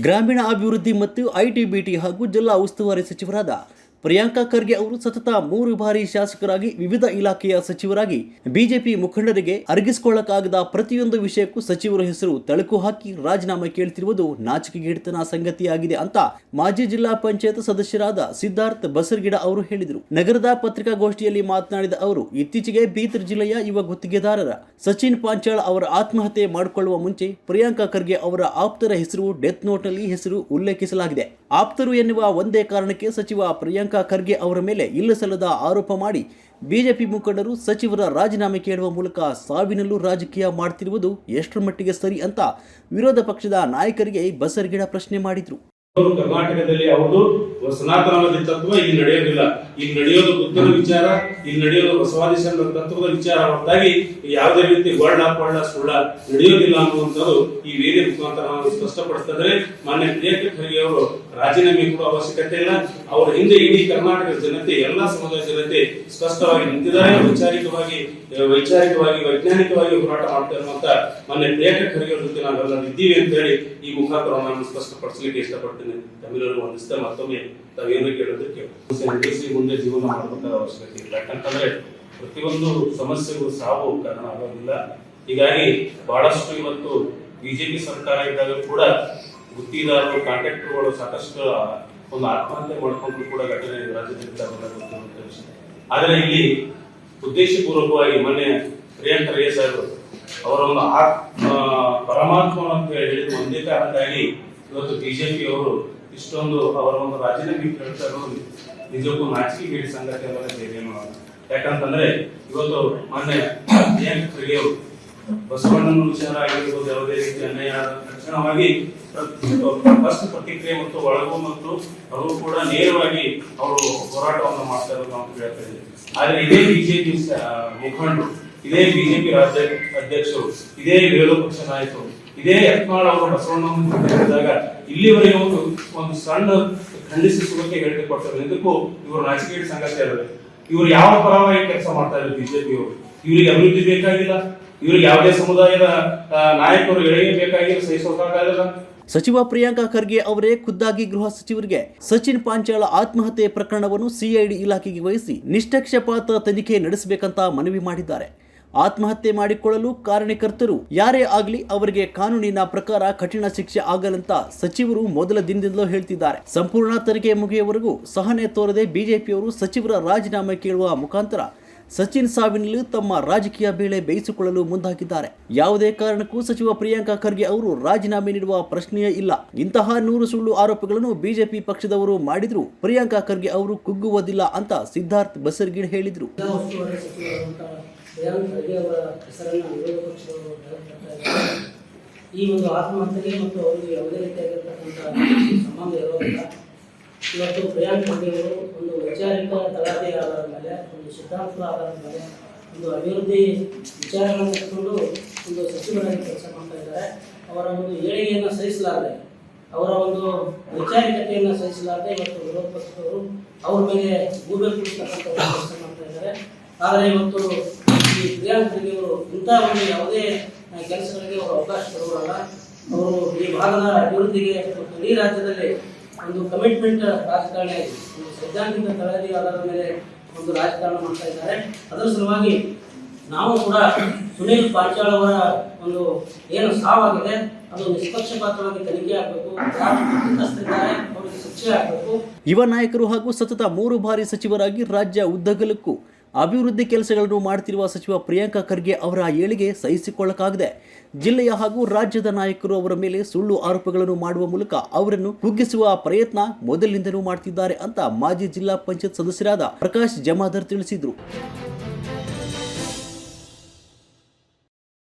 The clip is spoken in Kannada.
ಗ್ರಾಮೀಣ ಅಭಿವೃದ್ಧಿ ಮತ್ತು ಐಟಿ ಹಾಗೂ ಜಿಲ್ಲಾ ಉಸ್ತುವಾರಿ ಸಚಿವರಾದ ಪ್ರಿಯಾಂಕಾ ಖರ್ಗೆ ಅವರು ಸತತ 3 ಬಾರಿ ಶಾಸಕರಾಗಿ ವಿವಿಧ ಇಲಾಖೆಯ ಸಚಿವರಾಗಿ ಬಿಜೆಪಿ ಮುಖಂಡರಿಗೆ ಅರಗಿಸಿಕೊಳ್ಳಕ್ಕಾಗದ ಪ್ರತಿಯೊಂದು ವಿಷಯಕ್ಕೂ ಸಚಿವರ ಹೆಸರು ತಳುಕು ಹಾಕಿ ರಾಜೀನಾಮೆ ಕೇಳುತ್ತಿರುವುದು ನಾಚಿಕೆಗೇಡಿತನ ಸಂಗತಿಯಾಗಿದೆ ಅಂತ ಮಾಜಿ ಜಿಲ್ಲಾ ಪಂಚಾಯತ್ ಸದಸ್ಯರಾದ ಸಿದ್ಧಾರ್ಥ್ ಬಸರಗಿಡ ಅವರು ಹೇಳಿದರು. ನಗರದ ಪತ್ರಿಕಾಗೋಷ್ಠಿಯಲ್ಲಿ ಮಾತನಾಡಿದ ಅವರು, ಇತ್ತೀಚೆಗೆ ಬೀದರ್ ಜಿಲ್ಲೆಯ ಯುವ ಗುತ್ತಿಗೆದಾರರ ಸಚಿನ್ ಪಾಂಚಾಳ್ ಅವರ ಆತ್ಮಹತ್ಯೆ ಮಾಡಿಕೊಳ್ಳುವ ಮುಂಚೆ ಪ್ರಿಯಾಂಕಾ ಖರ್ಗೆ ಅವರ ಆಪ್ತರ ಹೆಸರು ಡೆತ್ ನೋಟ್ನಲ್ಲಿ ಹೆಸರು ಉಲ್ಲೇಖಿಸಲಾಗಿದೆ. ಆಪ್ತರು ಎನ್ನುವ ಒಂದೇ ಕಾರಣಕ್ಕೆ ಸಚಿವ ಪ್ರಿಯಾಂಕಾ ಖರ್ಗೆ ಅವರ ಮೇಲೆ ಇಲ್ಲಸಲ್ಲದ ಆರೋಪ ಮಾಡಿ ಬಿಜೆಪಿ ಮುಖಂಡರು ಸಚಿವರ ರಾಜೀನಾಮೆ ಕೇಳುವ ಮೂಲಕ ಸಾವಿನಲ್ಲೂ ರಾಜಕೀಯ ಮಾಡ್ತಿರುವುದು ಎಷ್ಟರ ಮಟ್ಟಿಗೆ ಸರಿ ಅಂತ ವಿರೋಧ ಪಕ್ಷದ ನಾಯಕರಿಗೆ ಬಸರಗಿಡ ಪ್ರಶ್ನೆ ಮಾಡಿದ್ರು. ಕರ್ನಾಟಕದಲ್ಲಿ ಅವರು ಸನಾತನವಾದಿ ತತ್ವ ಇಲ್ಲಿ ನಡೆಯೋದಿಲ್ಲ. ಇಲ್ಲಿ ನಡೆಯೋದು ಬುದ್ಧನ ವಿಚಾರ, ಇಲ್ಲಿ ನಡೆಯೋದು ಬಸವಾದಿ ತತ್ವದ ವಿಚಾರ ಹೊರತಾಗಿ ಯಾವುದೇ ರೀತಿ ವರ್ಣ ಸುಳ್ಳ ನಡೆಯೋದಿಲ್ಲ ಅನ್ನುವಂಥದ್ದು ಈ ವೇದಿಕೆ ಮುಖಾಂತರ ನಾವು ಸ್ಪಷ್ಟಪಡಿಸಿದ್ರೆ ಮಾನ್ಯ ಪ್ರಿಯಾಂಕಾ ಖರ್ಗೆ ಅವರು ರಾಜೀನಾಮೆ ಕೂಡ ಅವಶ್ಯಕತೆ ಇಲ್ಲ. ಅವರ ಹಿಂದೆ ಇಡೀ ಕರ್ನಾಟಕದ ಜನತೆ, ಎಲ್ಲಾ ಸಮುದಾಯ ಜನತೆ ಸ್ಪಷ್ಟವಾಗಿ ನಿಂತಿದ್ದಾರೆ. ವೈಚಾರಿಕವಾಗಿ ವೈಜ್ಞಾನಿಕವಾಗಿ ಹೋರಾಟ ಮಾಡ್ತಾ ಇರುವಂತ ಮಾನ್ಯ ಪ್ರಿಯಾಂಕಾ ಖರ್ಗೆ ಅವರ ಜೊತೆ ನಾವೆಲ್ಲ ಇದ್ದೀವಿ ಅಂತ ಹೇಳಿ ಈ ಮುಖಾಂತರ ನಾನು ಸ್ಪಷ್ಟಪಡಿಸಲಿಕ್ಕೆ ಇಷ್ಟಪಡ್ತೇನೆ. ತಮಿಳರು ಒಂದಿಸ್ತಾ ಮತ್ತೊಮ್ಮೆ ತಾವೇನು ಕೇಳೋದಕ್ಕೆ ಮುಂದೆ ಜೀವನ ಮಾಡಬೇಕಾದ ಅವಶ್ಯಕತೆ ಇಲ್ಲ. ಯಾಕಂತಂದ್ರೆ ಪ್ರತಿಯೊಂದು ಸಮಸ್ಯೆಗೂ ಸಾವು ಕಾರಣ ಆಗೋದಿಲ್ಲ. ಹೀಗಾಗಿ ಬಹಳಷ್ಟು ಇವತ್ತು ಬಿಜೆಪಿ ಸರ್ಕಾರ ಇದ್ದಾಗ ಕೂಡ ಗುತ್ತಿಗೆದಾರರು, ಕಾಂಟ್ರಾಕ್ಟರ್ಗಳು ಸಾಕಷ್ಟು ಒಂದು ಆತ್ಮಹತ್ಯೆ ಮಾಡಿಕೊಂಡು ಕೂಡ ಘಟನೆ ರಾಜ್ಯದಲ್ಲಿ ಗೊತ್ತಿರುವಂತ ವಿಷಯ. ಆದರೆ ಇಲ್ಲಿ ಉದ್ದೇಶಪೂರ್ವಕವಾಗಿ ಮೊನ್ನೆ ಪ್ರಿಯಾಂಕಾ ಖರ್ಗೆ ಸಾಹೇಬರು ಅವರ ಒಂದು ಪರಮಾತ್ಮ ಅಂತ ಹೇಳಿದ ಒಂದೇ ಕಾರಣಕ್ಕಾಗಿ ಇವತ್ತು ಬಿಜೆಪಿ ಅವರು ಇಷ್ಟೊಂದು ಅವರ ಒಂದು ರಾಜೀನಾಮೆ ಕೇಳ್ತಾ ಇರೋದು ನಿಜಕ್ಕೂ ನಾಚಿಕೆಗೇಡಿ ಸಂಗತಿ ಅಲ್ಲ. ಯಾಕಂತಂದ್ರೆ ಇವತ್ತು ಮೊನ್ನೆ ಪ್ರಿಯಾಂಕಾ ಖರ್ಗೆ ಅವರು ಬಸವಣ್ಣನ ವಿಚಾರ ಆಗಿರ್ಬೋದು, ಯಾವುದೇ ರೀತಿ ಅನ್ಯಾಯ ತಕ್ಷಣವಾಗಿ ಫಸ್ಟ್ ಪ್ರತಿಕ್ರಿಯೆ ಮತ್ತು ಒಳಗು ಮತ್ತು ಅವರು ಕೂಡ ನೇರವಾಗಿ ಅವರು ಹೋರಾಟವನ್ನು ಮಾಡ್ತಾ ಇರೋದು ನಾವು ಕೇಳ್ತಾ ಇದ್ದೀವಿ. ಆದ್ರೆ ಇದೇ ಬಿಜೆಪಿ ಮುಖಂಡರು, ಇದೇ ಬಿಜೆಪಿ ರಾಜ್ಯ ಅಧ್ಯಕ್ಷರು, ಇದೇ ವಿರೋಧ ಪಕ್ಷ ನಾಯಕರು, ಇದೇ ಯತ್ನಾಳ್ ಅವರು ಬಸವಣ್ಣನ ಹೇಳಿದಾಗ ಇಲ್ಲಿವರೆಗೆ ಒಂದು ಸಣ್ಣ ಖಂಡಿಸುವಿಕೆ ಹೇಳಿಕೆ ಕೊಡ್ತಾರೆ. ಇದಕ್ಕೂ ಇವರು ನಾಚಿಕೆಗೇಡಿ ಸಂಗತಿ ಅಲ್ಲ. ಇವರು ಯಾವ ಪರವಾಗಿ ಕೆಲಸ ಮಾಡ್ತಾ ಇದ್ದಾರೆ ಬಿಜೆಪಿ ಅವರು? ಇವರಿಗೆ ಅಭಿವೃದ್ಧಿ ಬೇಕಾಗಿಲ್ಲ, ಇವರಿಗೆ ಯಾವುದೇ ಸಮುದಾಯದ ನಾಯಕರು ಎಳೆಗೆ ಬೇಕಾಗಿಲ್ಲ, ಸಹಿಸೋಕಾಗಲ್ಲ. ಸಚಿವ ಪ್ರಿಯಾಂಕಾ ಖರ್ಗೆ ಅವರೇ ಖುದ್ದಾಗಿ ಗೃಹ ಸಚಿವರಿಗೆ ಸಚಿನ್ ಪಾಂಚಾಳ್ ಆತ್ಮಹತ್ಯೆ ಪ್ರಕರಣವನ್ನು ಸಿಐಡಿ ಇಲಾಖೆಗೆ ವಹಿಸಿ ನಿಷ್ಪಕ್ಷಪಾತ ತನಿಖೆ ನಡೆಸಬೇಕಂತ ಮನವಿ ಮಾಡಿದ್ದಾರೆ. ಆತ್ಮಹತ್ಯೆ ಮಾಡಿಕೊಳ್ಳಲು ಕಾರಣಕರ್ತರು ಯಾರೇ ಆಗಲಿ ಅವರಿಗೆ ಕಾನೂನಿನ ಪ್ರಕಾರ ಕಠಿಣ ಶಿಕ್ಷೆ ಆಗಲಂತ ಸಚಿವರು ಮೊದಲ ದಿನದಿಂದಲೂ ಹೇಳ್ತಿದ್ದಾರೆ. ಸಂಪೂರ್ಣ ತನಿಖೆ ಮುಗಿಯುವವರೆಗೂ ಸಹನೆ ತೋರದೆ ಬಿಜೆಪಿಯವರು ಸಚಿವರ ರಾಜೀನಾಮೆ ಕೇಳುವ ಮುಖಾಂತರ ಸಚಿನ್ ಸಾವಿನಲ್ಲಿ ತಮ್ಮ ರಾಜಕೀಯ ಬೇಳೆ ಬೇಯಿಸಿಕೊಳ್ಳಲು ಮುಂದಾಗಿದ್ದಾರೆ. ಯಾವುದೇ ಕಾರಣಕ್ಕೂ ಸಚಿವ ಪ್ರಿಯಾಂಕಾ ಖರ್ಗೆ ಅವರು ರಾಜೀನಾಮೆ ನೀಡುವ ಪ್ರಶ್ನೆಯೇ ಇಲ್ಲ. ಇಂತಹ 100 ಸುಳ್ಳು ಆರೋಪಗಳನ್ನು ಬಿಜೆಪಿ ಪಕ್ಷದವರು ಮಾಡಿದ್ರು ಪ್ರಿಯಾಂಕಾ ಖರ್ಗೆ ಅವರು ಕುಗ್ಗುವುದಿಲ್ಲ ಅಂತ ಸಿದ್ಧಾರ್ಥ್ ಬಸರಗಿಡ ಹೇಳಿದ್ರು. ಈ ಒಂದು ಆತ್ಮಹತ್ಯೆಗೆ ಮತ್ತು ಅವರಿಗೆ ಯಾವುದೇ ರೀತಿಯಾಗಿರ್ತಕ್ಕಂಥ ಸಂಬಂಧ ಇರೋದಿಲ್ಲ. ಇವತ್ತು ಪ್ರಿಯಾಂಕಾ ಖರ್ಗೆ ಅವರು ಒಂದು ವೈಚಾರಿಕ ತಳಹದಿಯ ಆಧಾರದ ಮೇಲೆ, ಒಂದು ಸಿದ್ಧಾಂತದ ಆಧಾರದ ಮೇಲೆ, ಒಂದು ಅಭಿವೃದ್ಧಿ ವಿಚಾರಗಳನ್ನು ಇಟ್ಕೊಂಡು ಒಂದು ಸಚಿವರಾಗಿ ಕೆಲಸ ಮಾಡ್ತಾ ಇದ್ದಾರೆ. ಅವರ ಒಂದು ಏಳಿಗೆಯನ್ನು ಸಹಿಸಲಾರದೆ, ಅವರ ಒಂದು ವೈಚಾರಿಕತೆಯನ್ನು ಸಹಿಸಲಾರದೆ ಇವತ್ತು ವಿರೋಧ ಪಕ್ಷದವರು ಅವ್ರ ಮೇಲೆ ಗೂಬೆ ಕೂಡಿಸ್ತಕ್ಕಂಥ ಕೆಲಸ ಮಾಡ್ತಾ ಇದ್ದಾರೆ. ಆದರೆ ಇವತ್ತು ಈ ಪ್ರಿಯಾಂಕಾ ಖರ್ಗೆ ಅವರು ಇಂಥ ಒಂದು ಯಾವುದೇ ಕೆಲಸಗಳಿಗೆ ಅವರು ಅವಕಾಶ ಕೊಡುವಲ್ಲ. ಅವರು ಈ ಭಾಗದ ಅಭಿವೃದ್ಧಿಗೆ ಮತ್ತು ಇಡೀ ರಾಜ್ಯದಲ್ಲಿ ಒಂದು ಕಮಿಟ್ಮೆಂಟ್ ರಾಜಕಾರಣಿ, ಒಂದು ಸೈದ್ಧಾಂತಿಕ ತಳಹದಿ ಆಧಾರದ ಮೇಲೆ ಒಂದು ರಾಜಕಾರಣ ಮಾಡ್ತಾ ಇದ್ದಾರೆ. ಅದರ ಸಲುವಾಗಿ ನಾವು ಕೂಡ ಸುನೀಲ್ ಪಾಂಚಾಳ್ ಅವರ ಒಂದು ಏನು ಸಾವಾಗಿದೆ ಅದು ನಿಷ್ಪಕ್ಷಪಾತವಾಗಿ ತನಿಖೆ ಆಗಬೇಕು, ಅವರಿಗೆ ಶಿಕ್ಷೆ ಆಗಬೇಕು. ಯುವ ನಾಯಕರು ಹಾಗೂ ಸತತ 3 ಬಾರಿ ಸಚಿವರಾಗಿ ರಾಜ್ಯ ಉದ್ದಗಲಕ್ಕೂ ಅಭಿವೃದ್ಧಿ ಕೆಲಸಗಳನ್ನು ಮಾಡುತ್ತಿರುವ ಸಚಿವ ಪ್ರಿಯಾಂಕಾ ಖರ್ಗೆ ಅವರ ಏಳಿಗೆ ಸಹಿಸಿಕೊಳ್ಳಕ್ಕಾಗದೆ ಜಿಲ್ಲೆಯ ಹಾಗೂ ರಾಜ್ಯದ ನಾಯಕರು ಅವರ ಮೇಲೆ ಸುಳ್ಳು ಆರೋಪಗಳನ್ನು ಮಾಡುವ ಮೂಲಕ ಅವರನ್ನು ಕುಗ್ಗಿಸುವ ಪ್ರಯತ್ನ ಮೊದಲಿನಿಂದಲೂ ಮಾಡುತ್ತಿದ್ದಾರೆ ಅಂತ ಮಾಜಿ ಜಿಲ್ಲಾ ಪಂಚಾಯತ್ ಸದಸ್ಯರಾದ ಪ್ರಕಾಶ್ ಜಮಾದಾರ್ ತಿಳಿಸಿದರು.